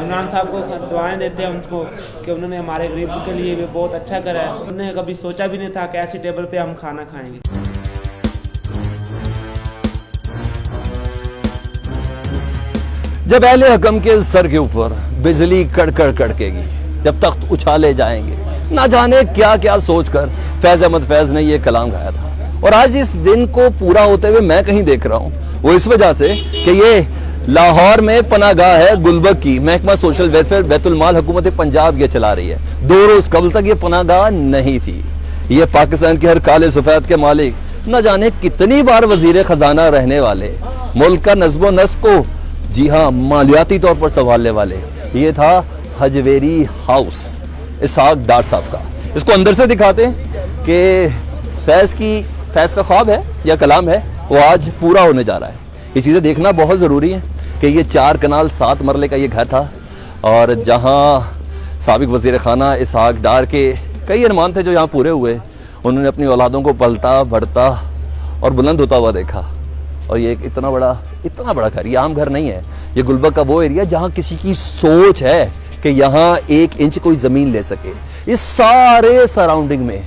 عمران صاحب کو دعائیں دیتے ہیں उनको کہ उन्होंने हमारे गरीब के लिए भी बहुत अच्छा करा है. उन्होंने कभी सोचा भी नहीं था कि ऐसी टेबल पे हम खाना खाएंगे. जब अहले हकम के सर के ऊपर बिजली कड़कड़ कड़केगी, जब तख्त उछाले जाएंगे, ना जाने क्या क्या सोचकर फैज अहमद फैज ने ये कलाम गाया था. और आज इस दिन को पूरा होते हुए मैं कहीं देख रहा हूँ, वो इस वजह से कि ये लाहौर में पनागाह है गुलबर्ग की, महकमा सोशल वेलफेयर बैतुल माल हुकूमत पंजाब ये चला रही है. 2 रोज कबल तक ये पनागाह नहीं थी. ये पाकिस्तान के हर काले सफेद के मालिक, न जाने कितनी बार वजीर खजाना रहने वाले, मुल्क का नज़्म नस्क को जी हाँ मालियाती तौर पर संभालने वाले, ये था हजवेरी हाउस इसहाक डार साहब का. इसको अंदर से दिखाते हैं कि फैज़ का ख्वाब है या कलाम है, वो आज पूरा होने जा रहा है. ये चीज़ें देखना बहुत ज़रूरी है कि ये 4 कनाल 7 मरले का ये घर था, और जहाँ साबिक वज़ीर खाना इसहाक डार के कई अरमान थे जो यहाँ पूरे हुए. उन्होंने अपनी औलादों को पलता बढ़ता और बुलंद होता हुआ देखा. और ये एक इतना बड़ा घर, ये आम घर नहीं है. ये गुलबर्ग का वो एरिया जहाँ किसी की सोच है कि यहाँ 1 इंच कोई ज़मीन ले सके. इस सारे सराउंडिंग में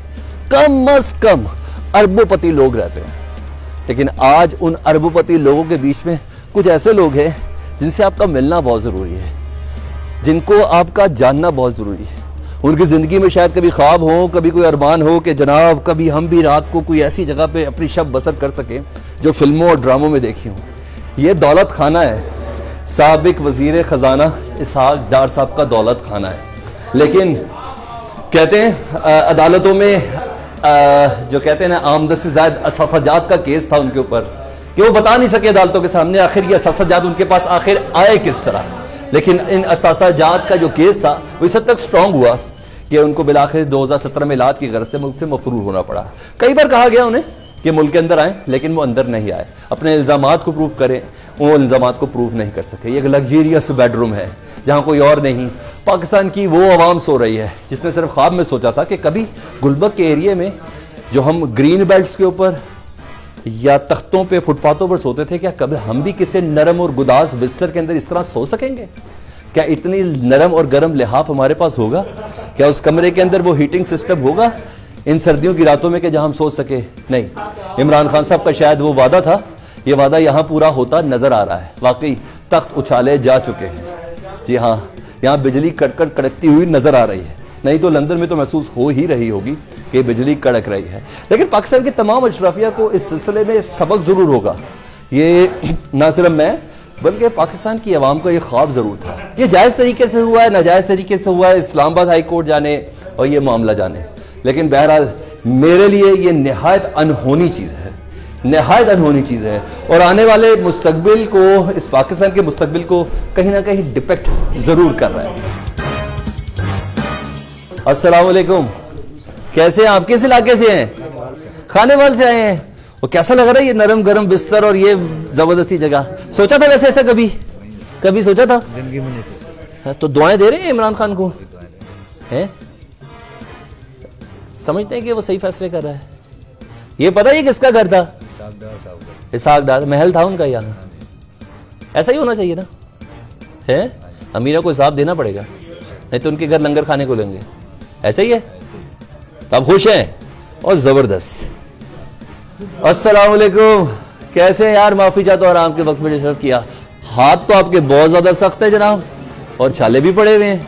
कम अज़ कम अरबोपति लोग रहते हैं. लेकिन आज उन अरबोपति लोगों के बीच में कुछ ऐसे लोग हैं जिनसे आपका मिलना बहुत ज़रूरी है, जिनको आपका जानना बहुत ज़रूरी है. उनकी ज़िंदगी में शायद कभी ख्वाब हो, कभी कोई अरमान हो कि जनाब कभी हम भी रात को कोई ऐसी जगह पे अपनी शब बसर कर सकें जो फिल्मों और ड्रामों में देखी हूँ. ये दौलत खाना है, साबिक वज़ीर ख़जाना इसहाक डार साहब का दौलत खाना है. लेकिन कहते हैं अदालतों में जो कहते हैं ना आमदन से ज़ायद असासाजात का केस था उनके ऊपर, कि वो बता नहीं सके अदालतों के सामने आखिर ये असासाजात उनके पास आखिर आए किस तरह. लेकिन इन असासाजात का जो केस था वो इस हद तक स्ट्रॉन्ग हुआ कि उनको बिलाखिर 2017 में इलाज की गर्ज से मुल्क से मफरूर होना पड़ा. कई बार कहा गया उन्हें कि मुल्क के अंदर आए, लेकिन वो अंदर नहीं आए. अपने इल्ज़ामात को प्रूव करें, वो इल्ज़ामात को प्रूव नहीं कर सके. ये एक लग्जरियस बेडरूम है जहाँ कोई और नहीं. पाकिस्तान की वो आवाम सो रही है जिसने सिर्फ ख्वाब में सोचा था कि कभी गुलबर्ग के एरिए में जो हम ग्रीन बेल्ट्स के ऊपर या तख्तों पे फुटपाथों पर सोते थे, क्या कभी हम भी किसी नरम और गुदास बिस्तर के अंदर इस तरह सो सकेंगे? क्या इतनी नरम और गर्म लिहाफ हमारे पास होगा? क्या उस कमरे के अंदर वो हीटिंग सिस्टम होगा इन सर्दियों की रातों में कि जहां हम सो सके? नहीं. इमरान खान साहब का शायद वो वादा था, ये वादा यहाँ पूरा होता नजर आ रहा है. वाकई तख्त उछाले जा चुके हैं. जी हाँ, यहाँ बिजली कड़कड़ कड़कती हुई नजर आ रही है. नहीं तो लंदन में तो महसूस हो ही रही होगी कि बिजली कड़क रही है. लेकिन पाकिस्तान के तमाम अशराफिया को इस सिलसिले में सबक जरूर होगा. ये ना सिर्फ मैं बल्कि पाकिस्तान की आवाम का ये ख्वाब जरूर था. ये जायज़ तरीके से हुआ है, नाजायज़ तरीके से हुआ है, इस्लामाबाद हाई कोर्ट जाने और ये मामला जाने. लेकिन बहरहाल मेरे लिए ये निहायत अनहोनी चीज़ है, निहायत अनहोनी चीज़ है. और आने वाले मुस्तकबिल को, इस पाकिस्तान के मुस्तकबिल को कहीं ना कहीं डिपेक्ट ज़रूर कर रहा है. अस्सलाम वालेकुम, कैसे हैं आप? किस इलाके से हैं? खानेवाल से आए हैं. वो कैसा लग रहा है ये नरम गरम बिस्तर और ये जबरदस्ती जगह? सोचा था वैसे ऐसा कभी सोचा था? जिंदगी में नहीं सोचा. तो दुआएं दे रहे हैं इमरान खान को, हैं? समझते हैं कि वो सही फैसले कर रहा है. ये पता है ये किसका घर था? इसहाक डार. महल था उनका यहाँ. ऐसा ही होना चाहिए ना, है? अमीरा को हिसाब देना पड़ेगा, नहीं तो उनके घर लंगर खाने को लेंगे. ऐसा ही है. तो आप खुश हैं? और जबरदस्त. अस्सलाम वालेकुम, कैसे हैं यार? माफी चाहता हूं आराम के वक्त में डिस्टर्ब किया. हाथ तो आपके बहुत ज्यादा सख्त है जनाब, और छाले भी पड़े हुए हैं.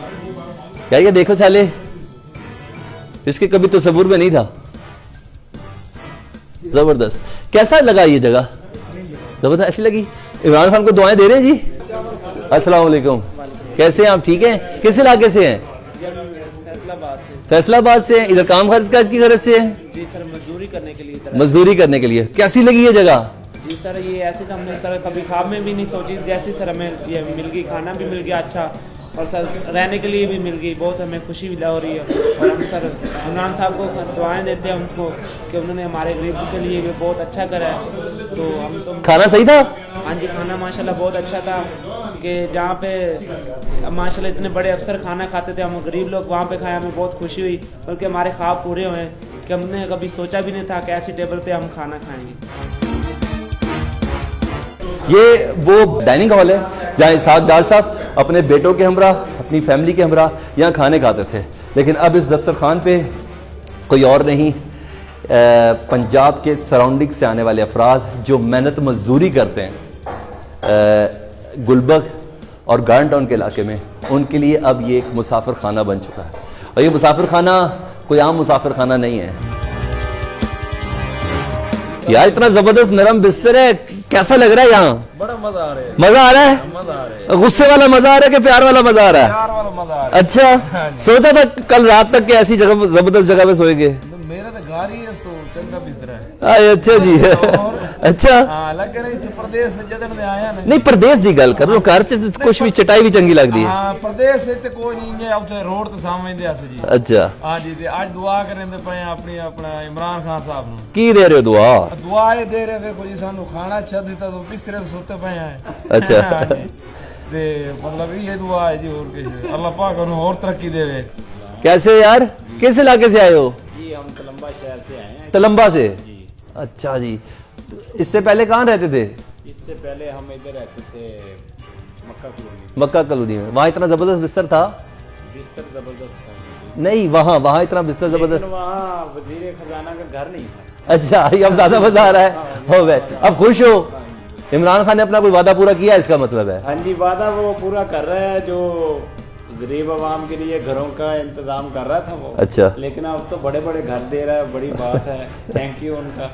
क्या ये देखो छाले, इसके कभी तस्वुर में नहीं था. जबरदस्त. कैसा लगा ये जगह? जबरदस्त ऐसी लगी. इमरान खान को दुआएं दे रहे हैं जी. अस्सलाम वालेकुम, कैसे हैं आप? ठीक हैं. किस इलाके से हैं? फैसलाबाद से. इधर काम काज की गरज से है? जी सर, मजदूरी करने के लिए. मजदूरी करने के लिए. कैसी लगी ये जगह? जी सर, ये ऐसे तो हमने सर कभी ख्वाब में भी नहीं सोची. जैसे सर हमें ये मिल गई, खाना भी मिल गया अच्छा, और सर रहने के लिए भी मिल गई. बहुत हमें खुशी भी हो रही है. और हम सर इमरान साहब को दुआएं देते हैं उनको कि उन्होंने हमारे गरीब के लिए भी बहुत अच्छा करा है. तो हम तो खाना सही था? हाँ जी, खाना माशाल्लाह बहुत अच्छा था. कि जहाँ पे माशाल्लाह इतने बड़े अफसर खाना खाते थे, हम गरीब लोग वहाँ पे खाए, हमें बहुत खुशी हुई. बल्कि हमारे ख्वाब पूरे हुए कि हमने कभी सोचा भी नहीं था कि ऐसी टेबल पे हम खाना खाएंगे. ये वो डाइनिंग हॉल है जहाँ इसहाक डार साहब اپنے بیٹوں کے ہمراہ، اپنی فیملی کے ہمراہ یہاں کھانے کھاتے تھے. لیکن اب اس دسترخوان پہ کوئی اور نہیں، پنجاب کے سراؤنڈنگ سے آنے والے افراد جو محنت مزدوری کرتے ہیں گلبرگ اور گارن ٹاؤن کے علاقے میں، ان کے لیے اب یہ ایک مسافر خانہ بن چکا ہے. اور یہ مسافر خانہ کوئی عام مسافر خانہ نہیں ہے. یار اتنا زبردست نرم بستر ہے، کیسا لگ رہا ہے یہاں؟ بڑا مزہ آ رہا ہے. مزہ آ رہا ہے؟ مزہ آ رہا ہے. غصے والا مزہ آ رہا ہے کہ پیار والا مزہ آ رہا ہے؟ پیار والا مزہ آ رہا ہے. اچھا سوچا تھا کل رات تک کہ ایسی جگہ زبردست جگہ پہ سوئیں گے؟ میرا تو گھر ہی ہے تو چنگا بستر ہے. اچھا جی اچھا ہاں لگ رہی تھی پردیس سے جدن میں آیا نا. نہیں پردیس دی گل کر لو، گھر چ کچھ بھی چٹائی بھی چنگی لگتی ہے. ہاں پردیس سے تے کوئی نہیں ہے، اب تے روڈ تے سامنے دے اس جی. اچھا ہاں جی تے اج دعا کریں تے پے اپنی اپنا عمران خان صاحب نو کی دے رہے ہو دعا؟ دعا یہ دے رہے ویکھو جی سانو کھانا اچھا دیتا تو بسترے تے سوتے پے ہیں. اچھا. ہاں جی تے مطلب یہ دعا ہے جی، اور کچھ اللہ پاک انہوں اور ترقی دے وے. کیسے یار کس علاقے سے آئے ہو؟ جی ہم تلمبا شہر سے آئے ہیں. تلمبا سے؟ اچھا جی. اس سے پہلے کہاں رہتے تھے؟ اس سے پہلے ہم ادھر رہتے تھے مکہ کالونی. مکہ کالونی میں. وہاں اتنا زبردست بستر تھا؟ بستر زبردست تھا نہیں وہاں اتنا بستر لیکن زبردست. وہاں وزیر خزانہ کا گھر نہیں تھا. اچھا اب زیادہ مزہ آ رہا ہے. ہو گئے اب خوش ہو؟ عمران خان نے اپنا کوئی وعدہ پورا کیا اس کا مطلب ہے؟ ہاں جی وعدہ وہ پورا کر رہا ہے، جو غریب عوام کے لیے گھروں کا انتظام کر رہا تھا وہ. اچھا. لیکن اب تو بڑے بڑے گھر دے رہا ہے، بڑی بات ہے. تھینک یو ان کا.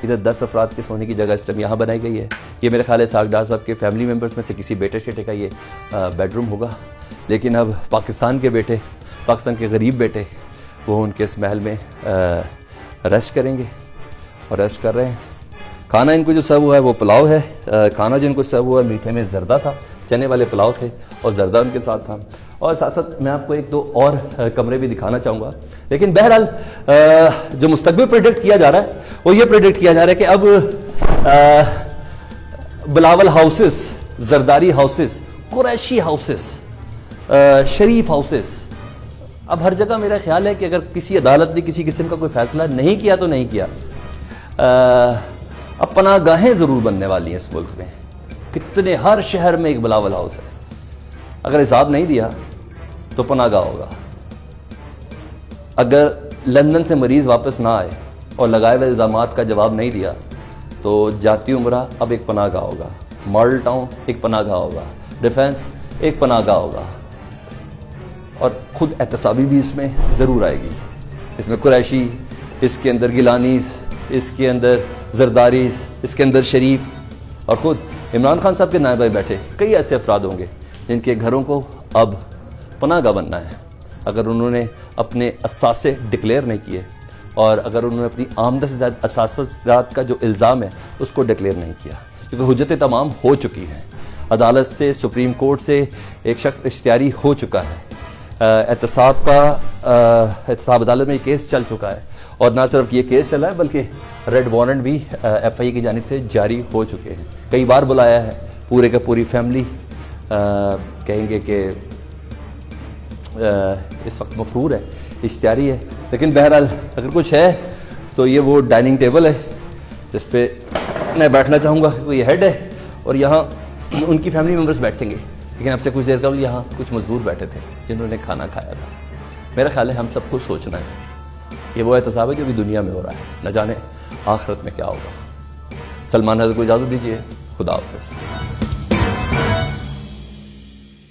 ادھر 10 افراد کے سونے کی جگہ اس ٹائم یہاں بنائی گئی ہے. یہ میرے خیال ہے ساگ ڈار صاحب کے فیملی ممبرس میں سے کسی بیٹے شیٹے کا یہ بیڈ روم ہوگا. لیکن اب پاکستان کے بیٹے، پاکستان کے غریب بیٹے، وہ ان کے اس محل میں ریسٹ کریں گے اور ریسٹ کر رہے ہیں. کھانا ان کو جو سرو ہوا ہے وہ پلاؤ ہے. کھانا جن کو سرو ہوا ہے میٹھے میں زردہ تھا، چنے والے پلاؤ تھے اور زردہ ان کے ساتھ تھا. اور ساتھ ساتھ میں آپ کو ایک دو اور کمرے بھی دکھانا چاہوں گا. لیکن بہرحال جو مستقبل پریڈکٹ کیا جا رہا ہے وہ یہ پریڈکٹ کیا جا رہا ہے کہ اب Bilawal houses, Zardari houses, Qureshi houses, Sharif houses, اب ہر جگہ میرا خیال ہے کہ اگر کسی عدالت نے کسی قسم کا کوئی فیصلہ نہیں کیا تو نہیں کیا، اب پناہ گاہیں ضرور بننے والی ہیں اس ملک میں. کتنے ہر شہر میں ایک بلاول ہاؤس ہے. اگر حساب نہیں دیا تو پناہ گاہ ہوگا. اگر لندن سے مریض واپس نہ آئے اور لگائے ہوئے الزامات کا جواب نہیں دیا تو جاتی عمرہ اب ایک پناہ گاہ ہوگا، ماڈل ٹاؤن ایک پناہ گاہ ہوگا، ڈیفنس ایک پناہ گاہ ہوگا. اور خود احتسابی بھی اس میں ضرور آئے گی. اس میں قریشی، اس کے اندر گیلانیز، اس کے اندر زرداریز، اس کے اندر شریف، اور خود عمران خان صاحب کے نائب بیٹھے کئی ایسے افراد ہوں گے جن کے گھروں کو اب پناہ گاہ بننا ہے. اگر انہوں نے اپنے اثاثے ڈکلیئر نہیں کیے اور اگر انہوں نے اپنی آمدن سے زیادہ اثاثات کا جو الزام ہے اس کو ڈکلیئر نہیں کیا، کیونکہ حجتیں تمام ہو چکی ہیں. عدالت سے، سپریم کورٹ سے ایک شخص اشتہاری ہو چکا ہے. احتساب عدالت میں یہ کیس چل چکا ہے. اور نہ صرف یہ کیس چلا ہے بلکہ ریڈ وارنٹ بھی ایف آئی کی جانب سے جاری ہو چکے ہیں. کئی بار بلایا ہے. پورے کا پوری فیملی کہیں گے کہ اس وقت مفرور ہے، اشتہاری ہے. لیکن بہرحال اگر کچھ ہے تو یہ وہ ڈائننگ ٹیبل ہے جس پہ میں بیٹھنا چاہوں گا. وہ یہ ہیڈ ہے اور یہاں ان کی فیملی ممبرس بیٹھیں گے. لیکن اب سے کچھ دیر قبل یہاں کچھ مزدور بیٹھے تھے جنہوں نے کھانا کھایا تھا. میرا خیال ہے ہم سب کو سوچنا ہے، یہ وہ احتساب ہے جو بھی دنیا میں ہو رہا ہے، نہ جانے آخرت میں کیا ہوگا. سلمان حضرت کو اجازت دیجیے. خدا حافظ.